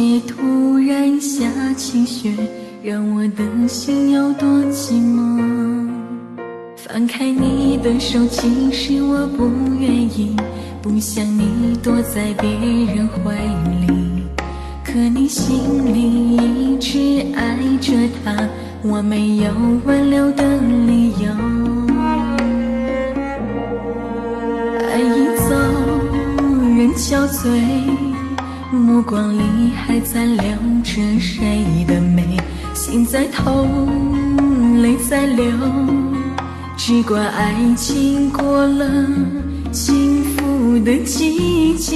界突然下起雪，让我的心有多寂寞。放开你的手，其实我不愿意，不想你躲在别人怀里，可你心里一直爱着他，我没有挽留的理由。爱已走，人憔悴，目光里还残留着谁的美，心在痛，泪在流，只怪爱情过了幸福的季节。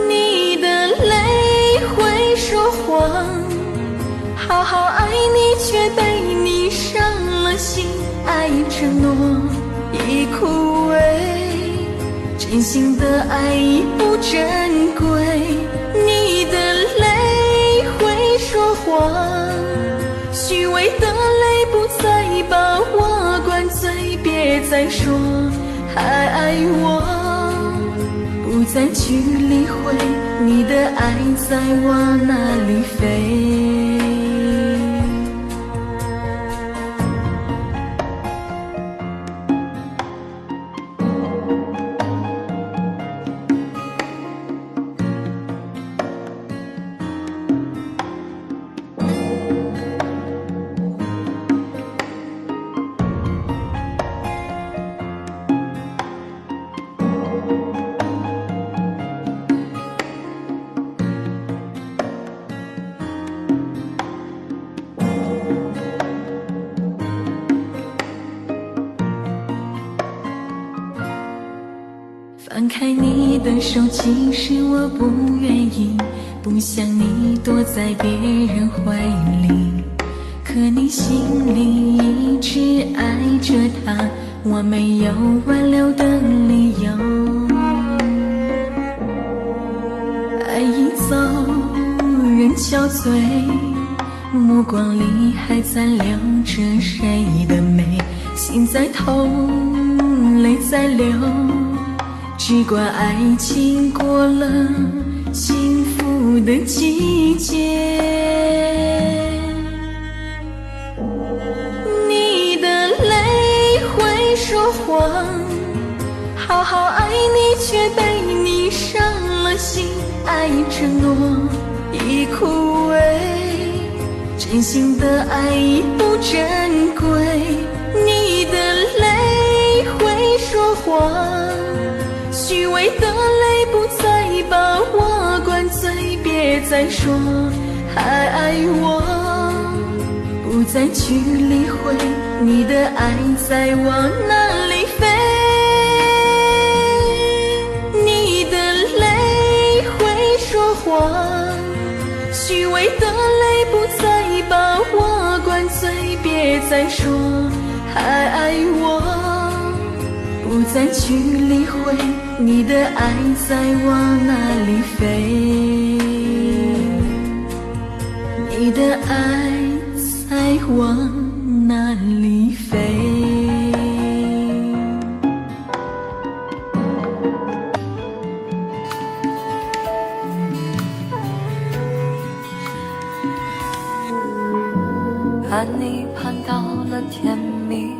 你的泪会说谎，好好爱你却被你伤了心，爱承诺已枯萎，真心的爱已不珍贵。你的泪会说谎，虚伪的泪不再把我灌醉，别再说还爱我，不再去理会你的爱在往哪里飞。放开你的手，其实我不愿意，不想你躲在别人怀里，可你心里一直爱着他，我没有挽留的理由。爱已走，人憔悴，目光里还残留着谁的美，心在痛，泪在流，只怪爱情过了幸福的季节。你的泪会说谎，好好爱你却被你伤了心，爱承诺已枯萎，真心的爱已不珍贵。你的泪会说谎，虚伪的泪不再把我灌醉，别再说还爱我，不再去理会你的爱在往哪里飞。你的泪会说谎，虚伪的泪不再把我灌醉，别再说还爱我，不再去理会你的爱在往哪里飞，你的爱在往哪里飞。盼你盼到了天明，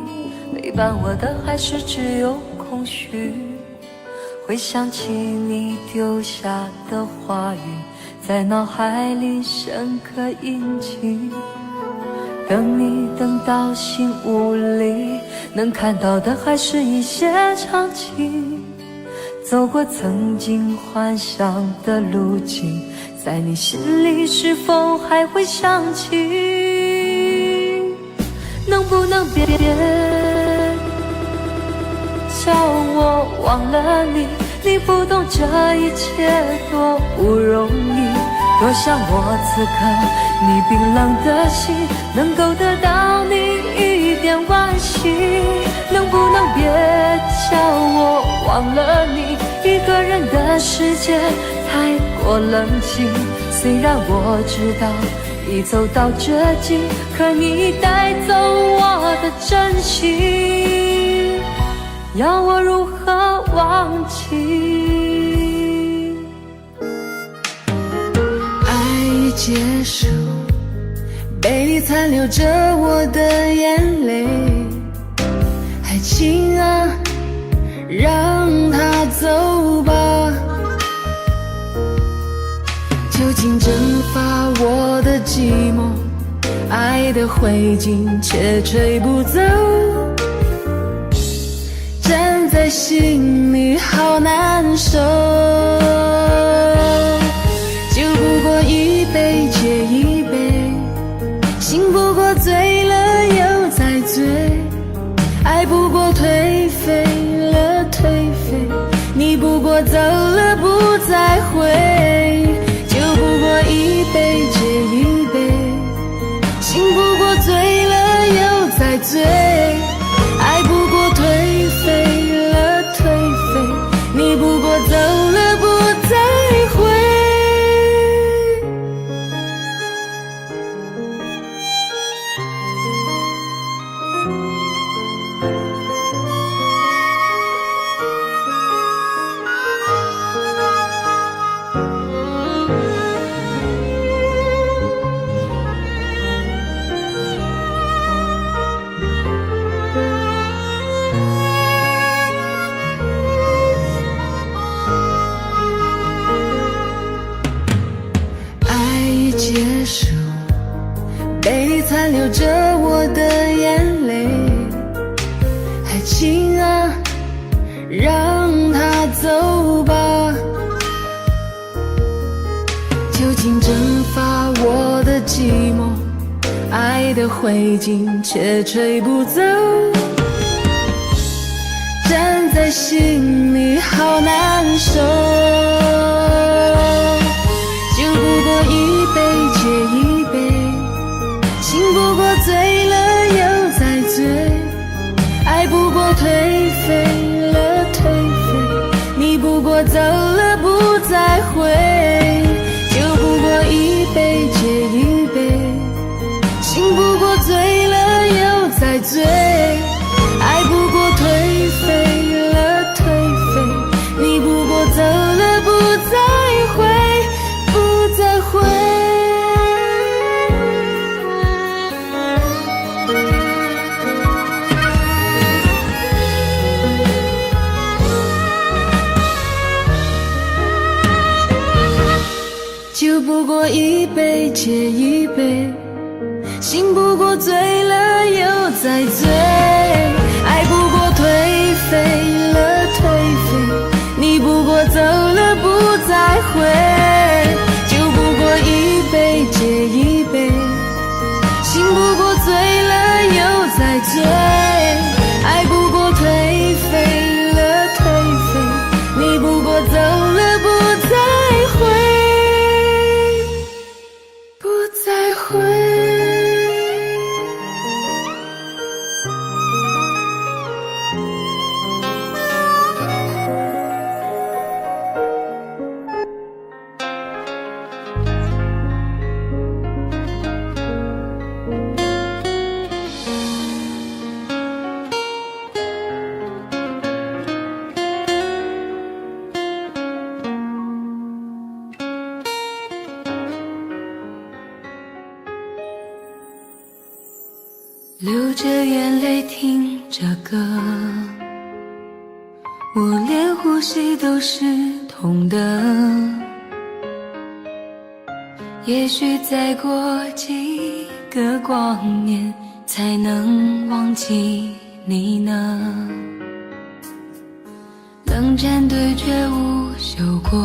陪伴我的还是只有空虚，回想起你丢下的话语，在脑海里深刻印记。等你等到心无力，能看到的还是一些场景，走过曾经幻想的路径，在你心里是否还会想起？能不能别叫我忘了你？你不懂这一切多不容易，多想我此刻你冰冷的心能够得到你一点惋惜。能不能别叫我忘了你？一个人的世界太过冷清，虽然我知道已走到这尽，可你带走我的真心，要我如何忘记？结束，杯里残留着我的眼泪。爱情啊，让它走吧，究竟蒸发我的寂寞，爱的灰烬却吹不走，站在心里好难受。酒不过一杯接一杯，醒不过醉了又再醉，爱不过颓废了颓废，你不过走了不再回。酒不过一杯接一杯，醒不过醉了又再醉，爱不过颓废了颓废，你不过走了不再回。结束，杯里残留着我的眼泪。爱情啊，让它走吧，究竟蒸发我的寂寞，爱的灰烬却吹不走，站在心里好难受。酒不过一杯接一杯，醒不过醉了又再醉，爱不过颓废了颓废，你不过走了不再回。酒不过一杯接一杯，醒不过醉了又再醉，爱不过颓废了颓废，你不过走了不再回。再会，酒不过一杯接一杯，醒不过醉了又再醉，爱不过颓废了颓废，你不过走了不再回。一杯接一杯，醒不过醉了又再醉，爱不过颓废了颓废，你不过走了不再回，不再回。流着眼泪听着歌，我连呼吸都是痛的，也许再过几个光年才能忘记你呢。冷战对决无休过，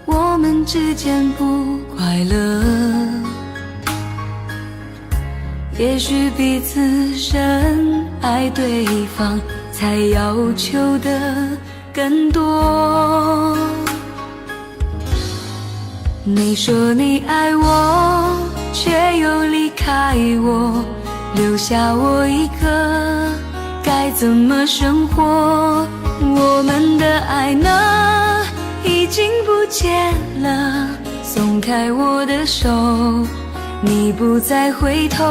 我们之间不快乐，也许彼此深爱对方，才要求的更多。你说你爱我，却又离开我，留下我一个，该怎么生活？我们的爱呢，已经不见了。松开我的手，你不再回头，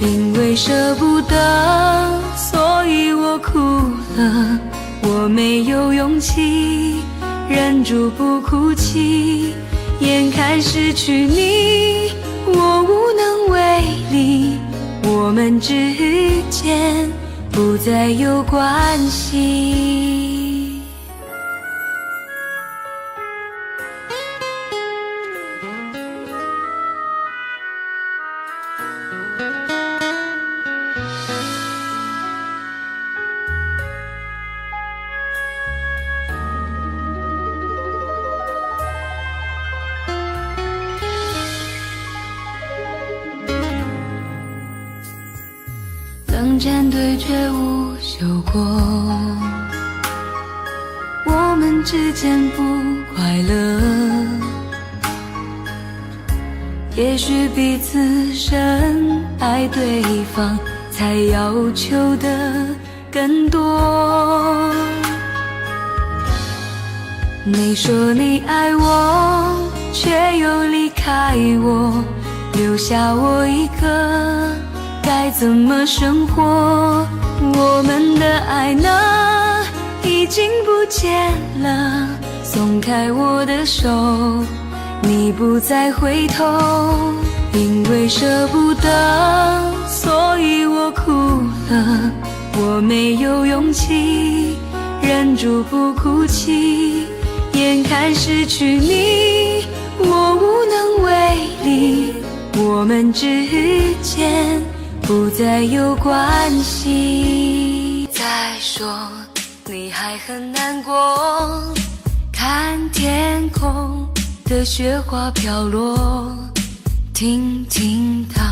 因为舍不得，所以我哭了。我没有勇气忍住不哭泣，眼看失去你，我无能为力，我们之间不再有关系。冷战对决无休过，我们之间不快乐，也许彼此深爱对方，才要求的更多。你说你爱我，却又离开我，留下我一个，该怎么生活？我们的爱呢，已经不见了。松开我的手，你不再回头。因为舍不得，所以我哭了。我没有勇气忍住不哭泣，眼看失去你，我无能为力，我们之间不再有关系。再说你还很难过，看天空的雪花飘落，听听他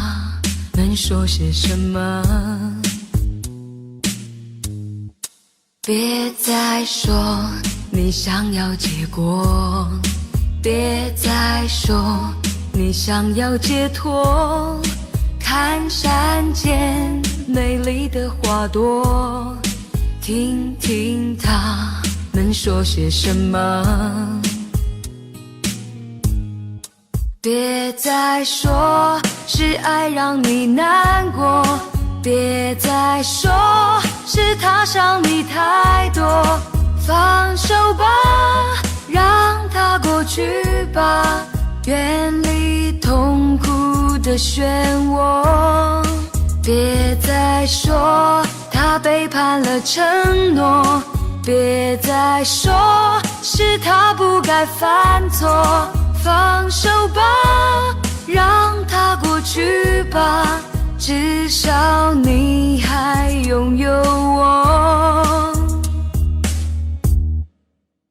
们说些什么。别再说你想要结果，别再说你想要解脱，看山间美丽的花朵，听听他们说些什么。别再说是爱让你难过，别再说是他伤你太多，放手吧，让它过去吧，远离痛苦的漩涡。别再说他背叛了承诺，别再说是他不该犯错，放手吧，让它过去吧，至少你还拥有我。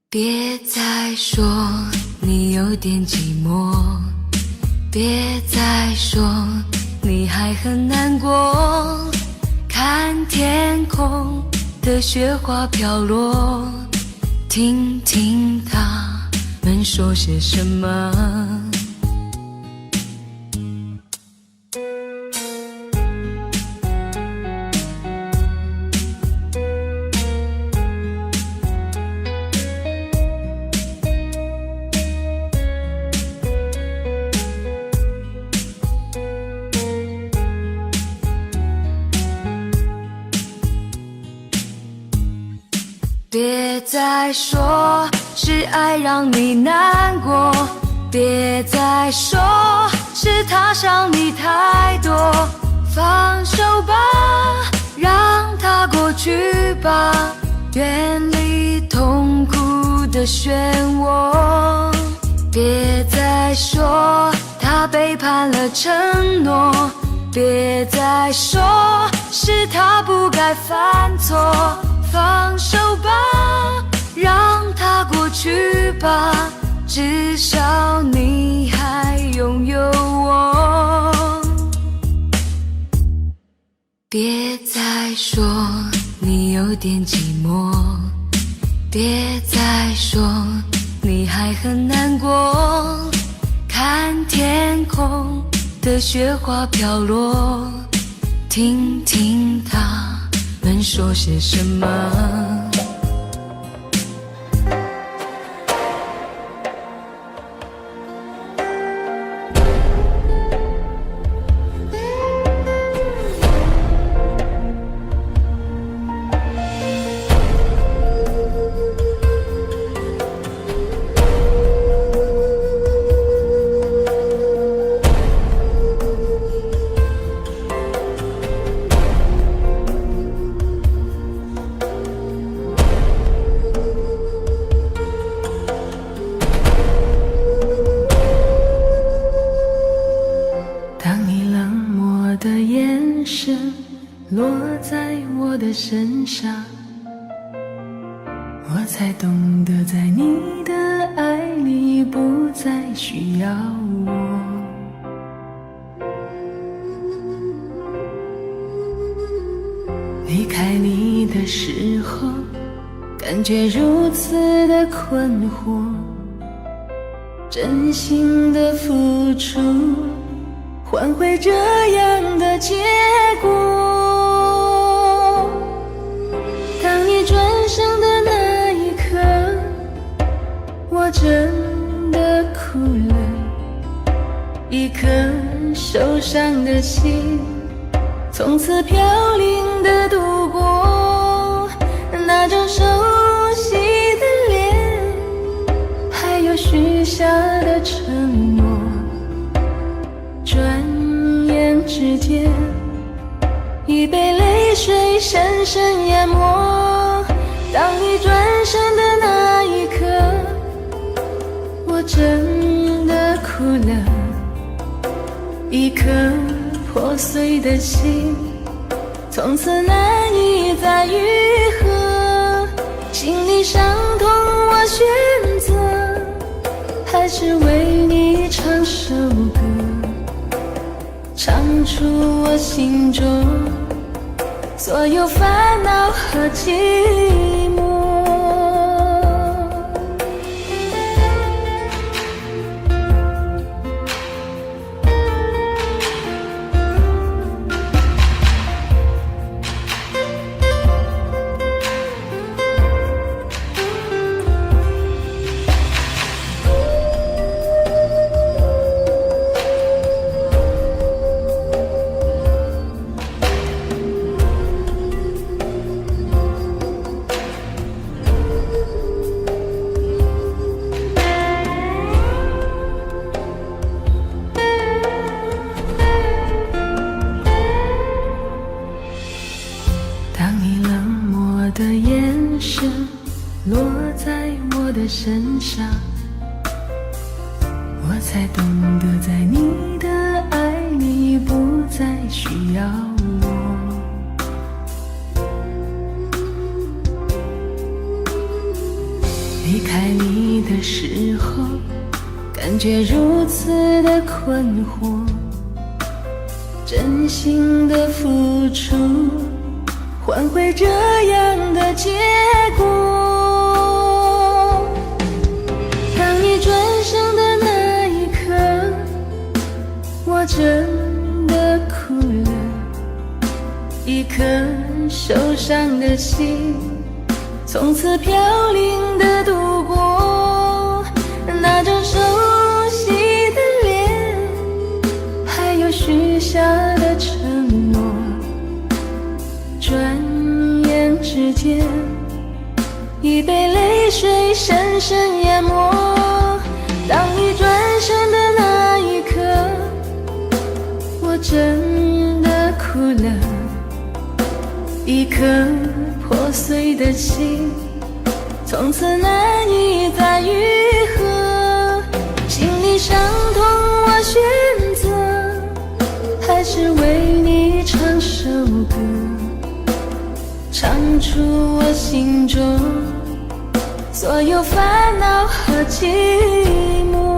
别再说你有点寂寞，别再说你还很难过，看天空的雪花飘落，听听他们说些什么。别再说是爱让你难过，别再说是他伤你太多，放手吧，让它过去吧，远离痛苦的漩涡。别再说他背叛了承诺，别再说是他不该犯错，放手吧，让它过去吧，至少你还拥有我。别再说你有点寂寞，别再说你还很难过，看天空的雪花飘落，听听他们说些什么。的身上，我才懂得在你的爱里不再需要我。离开你的时候，感觉如此的困惑，真心的付出换回这样的结果。当你转身的那一刻，我真的哭了，一颗受伤的心从此飘零的度过。那张熟悉的脸，还有许下的承诺，转眼之间已被泪水深深淹没。当你转身的那一刻，我真的哭了，一颗破碎的心从此难以再愈合。心里伤痛我选择，还是为你唱首歌，唱出我心中所有烦恼和寂寞。的眼神落在我的身上，我才懂得在你的爱里不再需要我。离开你的时候，感觉如此的困惑，真心的付出换回这样的结果。当你转身的那一刻，我真的哭了，一颗受伤的心从此飘零的度过。那张熟悉的脸，还有许下的承诺，转眼之间已被泪水深深淹没。当你转身的那一刻，我真的哭了，一颗破碎的心从此难以再愈合。心里伤痛我选择，还是为你唱首歌，唱出我心中所有烦恼和寂寞。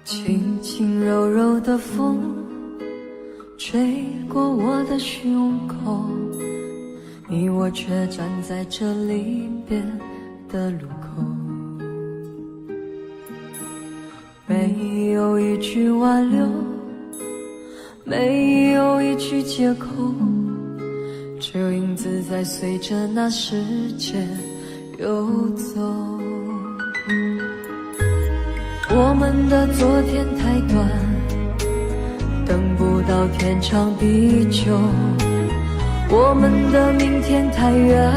轻轻柔柔的风吹过我的胸口，你我却站在这离别的路口，没有一句挽留，没有一句借口，只有影子在随着那时间游走。我们的昨天太短，等不到天长地久，我们的明天太远，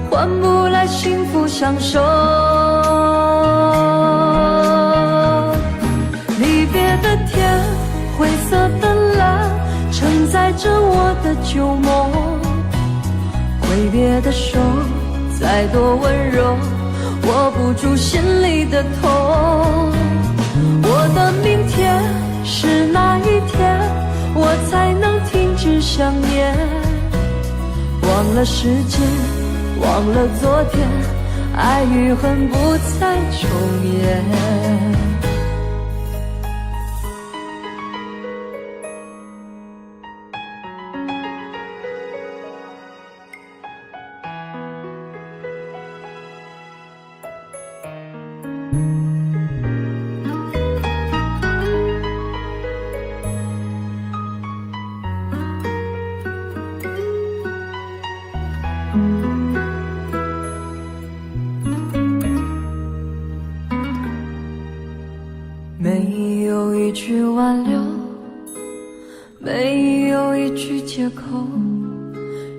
换不来幸福相守。离别的天，灰色的蓝，承载着我的旧梦。挥别的手，再多温柔，握不住心里的痛。我的明天是哪一天，我才能停止想念？忘了时间，忘了昨天，爱与恨不再重演。没有一句挽留，没有一句借口，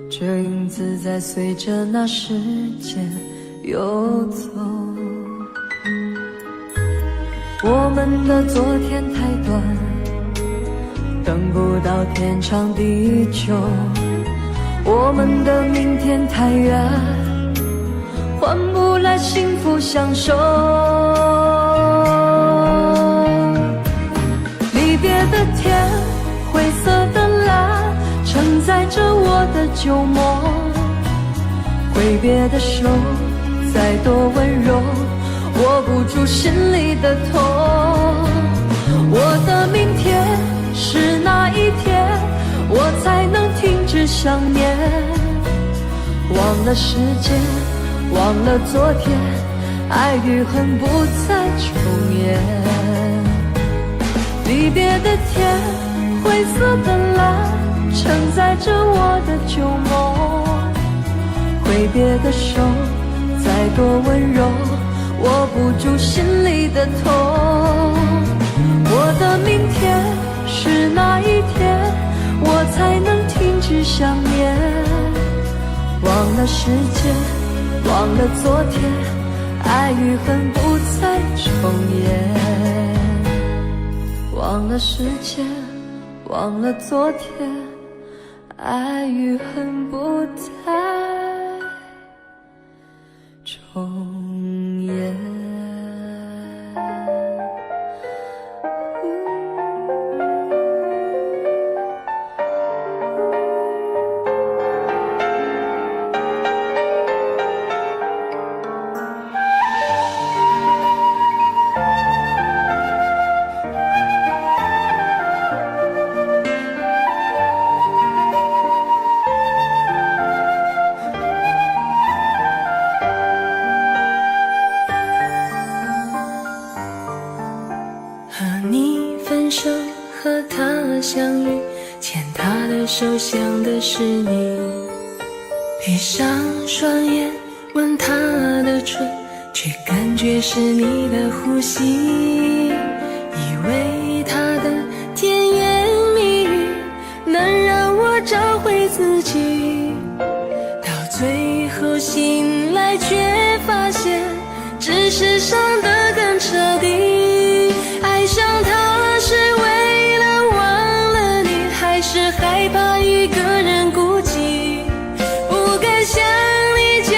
只有影子在随着那时间游走。我们的昨天太短，等不到天长地久，我们的明天太远，换不来幸福相守。离别的天，灰色的蓝，承载着我的旧梦。挥别的手，再多温柔，握不住心里的痛。我的明天是哪一天，我才能停止想念？忘了时间，忘了昨天，爱与恨不再重演。离别的天，灰色的蓝，承载着我的旧梦。挥别的手，再多温柔，握不住心里的痛。我的明天是哪一天，我才能停止想念？忘了时间，忘了昨天，爱与恨不再重演。忘了时间，忘了昨天，爱与恨不再重演。和他相遇，牵他的手，想的是你。闭上双眼，吻他的唇，却感觉是你的呼吸。以为他的甜言蜜语能让我找回自己，到最后醒来却发现，只是伤得更彻底。爱上他是为了忘了你，还是害怕一个人孤寂？不该想你就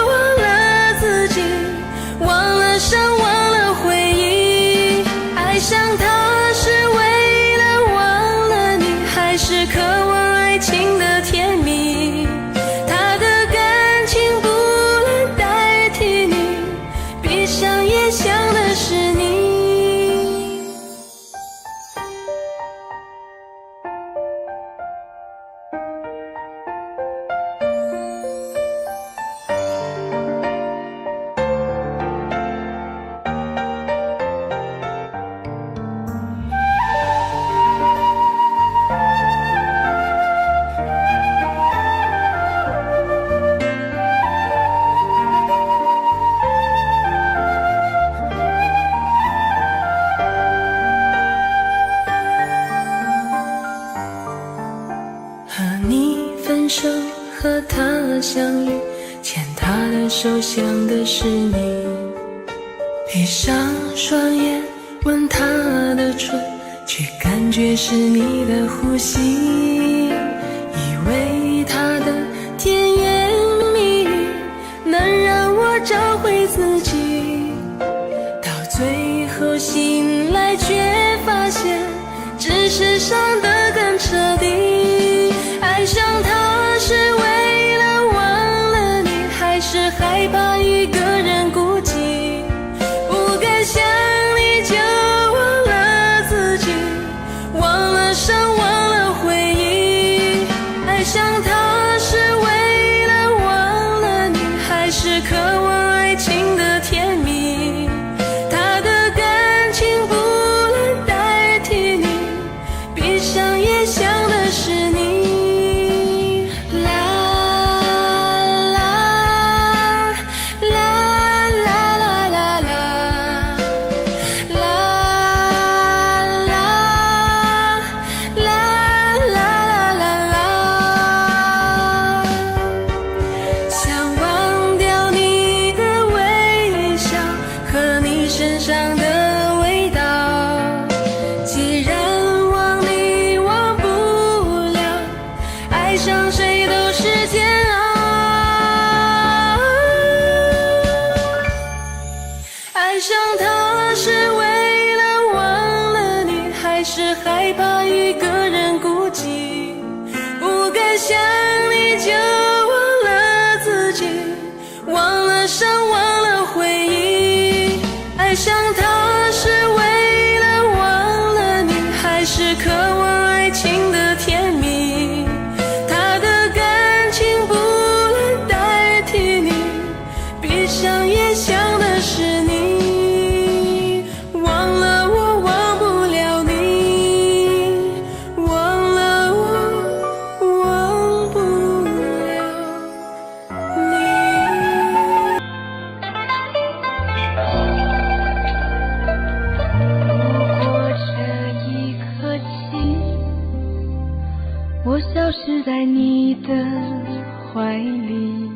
忘了自己，忘了伤，忘了回忆。爱上他是为了忘了你，还是渴望爱情的甜蜜？他的感情不能代替你，闭上眼分手和他相遇，牵他的手想的是你，闭上双眼吻他的唇，却感觉是你的呼吸，以为他的甜言蜜语能让我找回自己，到最后醒来却发现只是伤得更彻底。爱上他是为了忘了你，还是害怕一个人孤寂，不敢想你就忘了自己，忘了伤，忘了回忆。爱上他是为了忘了你，还是渴望爱情的甜蜜，他的感情不能代替你，闭上眼想的是你。爱上他是为了忘了你，还是害怕一个人孤寂，不敢想你就忘了自己，忘了伤，忘了回忆。爱上他是为了忘了你，还是渴望爱情的甜蜜，他的感情不能代替你，闭上眼想的是你。我消失在你的怀里，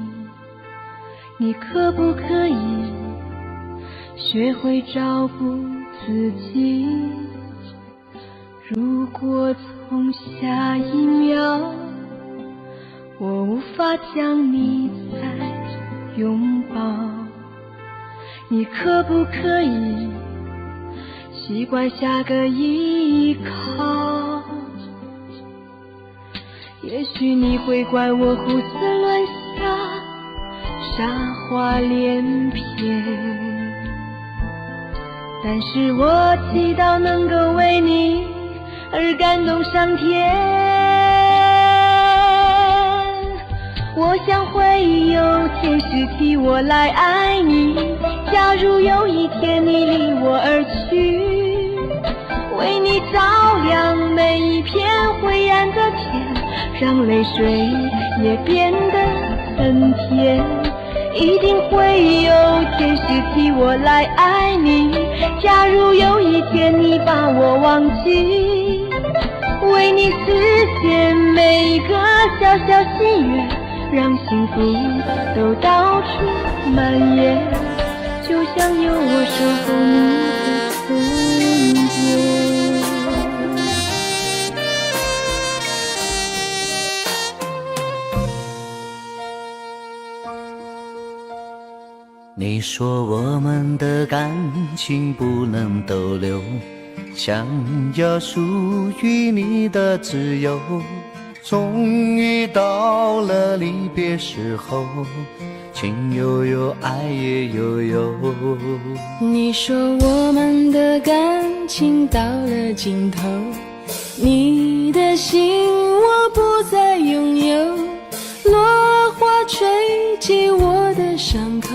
你可不可以学会照顾自己？如果从下一秒我无法将你再拥抱，你可不可以习惯下个依靠？也许你会怪我胡思乱想，傻话连篇，但是我祈祷能够为你而感动上天。我想会有天使替我来爱你，假如有一天你离我而去，为你照亮每一片灰暗的天，让泪水也变得很甜。一定会有天使替我来爱你，假如有一天你把我忘记，为你实现每一个小小心愿，让幸福都到处蔓延，就像有我守候你的瞬间。你说我们的感情不能逗留，想要属于你的自由，终于到了离别时候，情悠悠，爱也悠悠。你说我们的感情到了尽头，你的心我不再拥有，落花吹进我的伤口，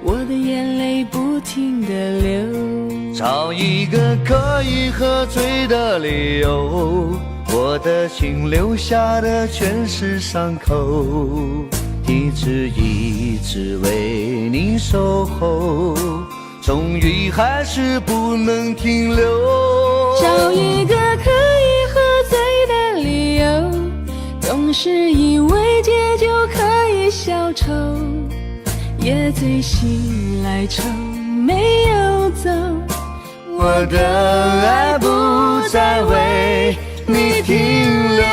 我的眼泪不停地流。找一个可以喝醉的理由，我的心留下的全是伤口，一直一直为你守候，终于还是不能停留。找一个可以喝醉的理由，懂总是以为解就可以消愁，也醉醒来愁没有走。我的爱不再为你停留。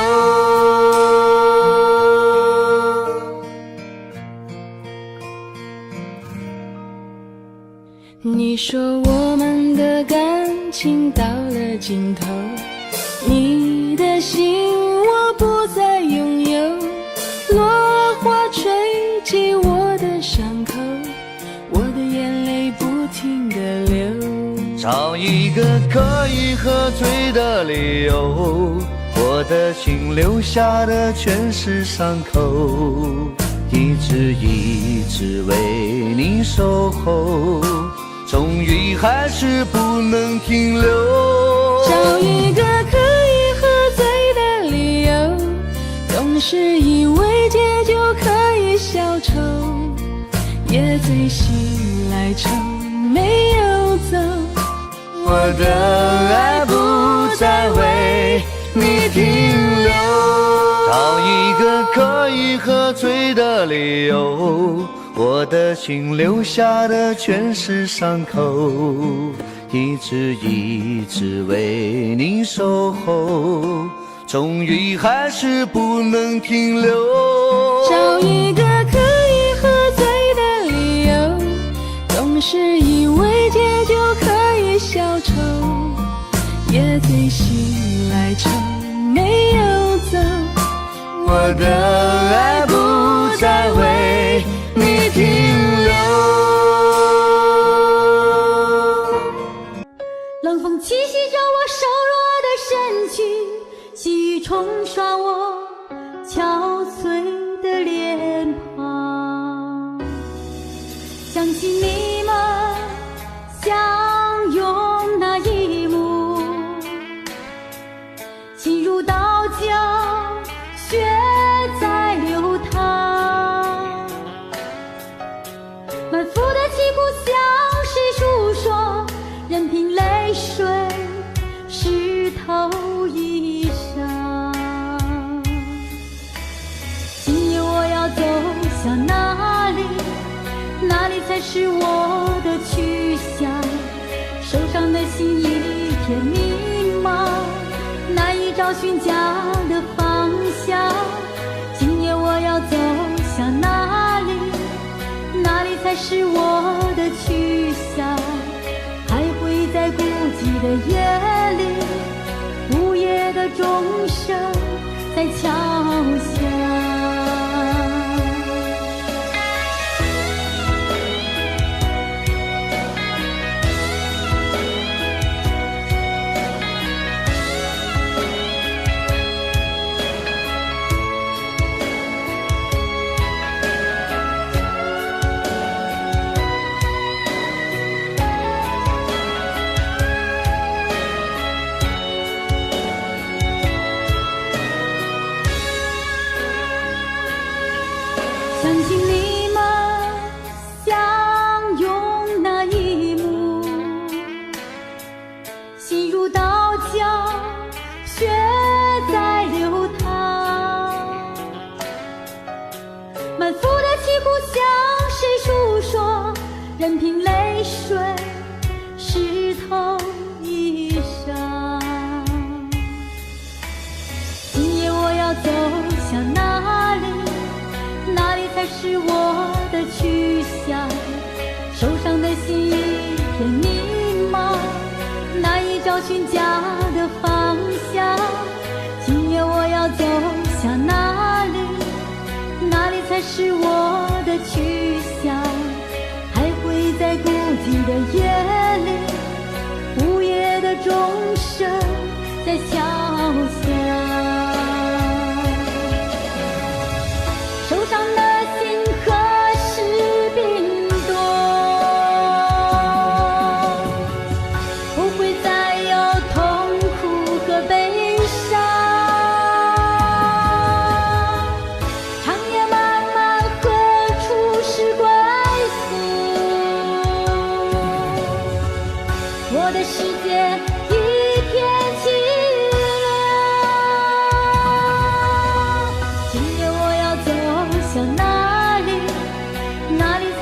你说我们的感情到了尽头，你的心我不再拥有，落花吹进我的伤口，我的眼泪不停地流。找一个可以喝醉的理由，我的心留下的全是伤口，一直为你守候，终于还是不能停留。找一个可以喝醉的理由，总是以为解就可以消愁，也醉醒来愁没有走。我的爱不再为你停留，找一个可以喝醉的理由，我的心留下的全是伤口，一直为你守候，终于还是不能停留。找一个可以喝醉的理由，总是以为解就可以消愁，也醉醒来愁没有走。我的爱不再为你停留。冷风气息着我瘦弱的身躯，细雨冲刷我憔悴的脸庞，想起你们相拥那一幕，心如刀绞，血在流淌，满腹的凄苦向谁诉说，任凭泪水湿透衣裳。今夜我要走向哪里？哪里才是我的去向？受伤的心一片迷茫，难以找寻家的方向。今夜我要走向哪里？哪里才是我的去向？还会在孤寂的夜里，午夜的钟声在敲响。想起你们相拥那一幕，心如刀绞，血在流淌，满腹的凄苦向谁诉说？任凭泪水湿透衣裳。今夜我要走向哪里？哪里才是我的去向？受伤的心一片迷茫，难以找寻家的方向。今夜我要走向哪里？哪里才是我的去向？还会在孤寂的夜里，午夜的钟声在敲响。受伤的心何时冰冻？不会再有痛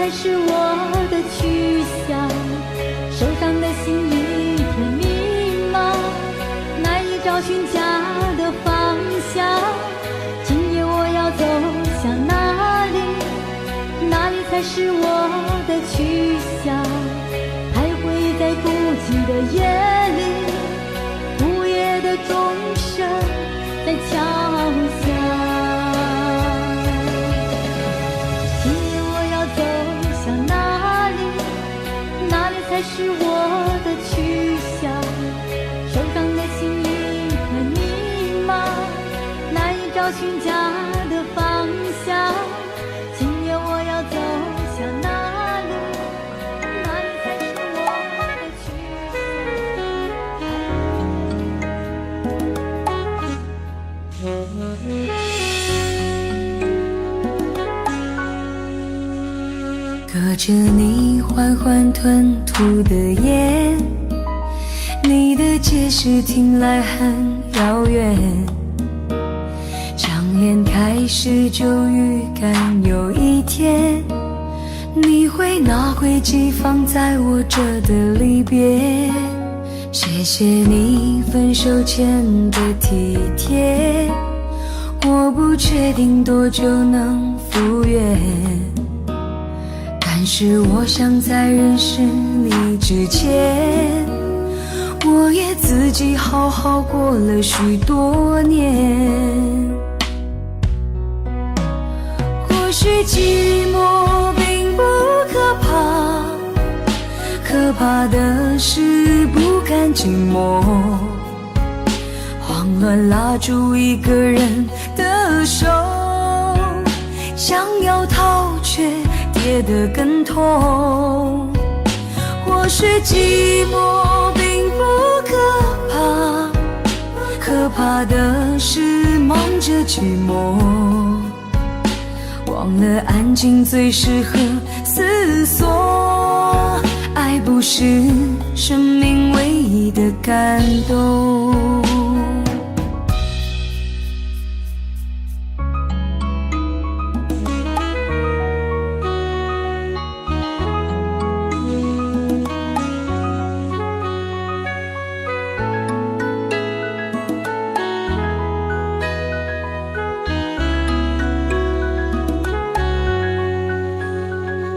才是我的去向？手上的心一片迷茫，难以找寻家的方向。今夜我要走向哪里？哪里才是我的去向？徘徊在孤寂的夜里，午夜的钟声在敲响。今夜我要走向哪里？哪里才是我的去向？手上的心一片迷茫，难以找寻家的方向。今夜我要走向哪里？哪里才是我的去向？隔着你缓缓吞吐的烟，你的解释听来很遥远，张眼开始就预感有一天你会拿轨迹放在我这的离别。谢谢你分手前的体贴，我不确定多久能复原，但是我想在认识你之前，我也自己好好过了许多年。或许寂寞并不可怕，可怕的是不甘寂寞，慌乱拉住一个人的手，想要逃却跌得更痛。或许寂寞并不可怕，可怕的是忙着寂寞，忘了安静最适合思索。爱不是生命唯一的感动。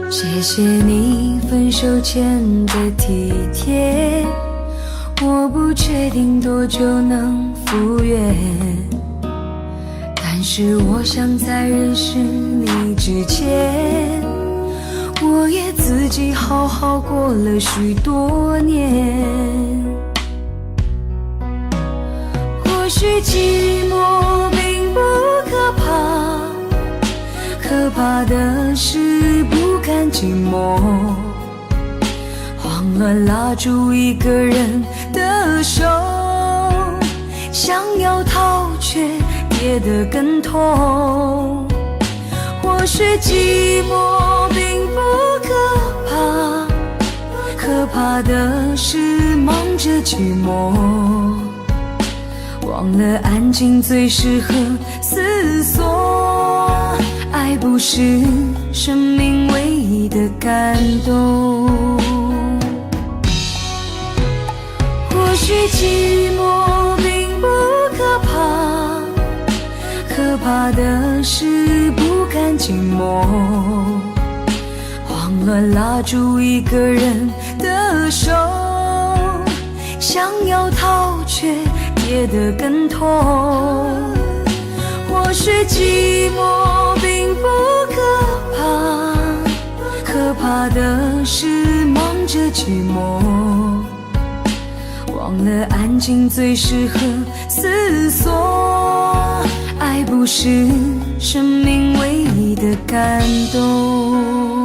谢谢你分手前的体贴，我不确定多久能复原，但是我想在认识你之前，我也自己好好过了许多年。或许寂寞并不可怕，可怕的是不甘寂寞，慌乱拉住一个人的手，想要逃却跌得更痛。或许寂寞并不可怕，可怕的是忙着寂寞，忘了安静最适合思索。爱不是生命唯一的感动。或许寂寞并不可怕，可怕的是不甘寂寞，慌乱拉住一个人的手，想要逃却跌得更痛。或许寂寞并不可怕，可怕的是忙着寂寞，忘了安静最适合思索。爱不是生命唯一的感动。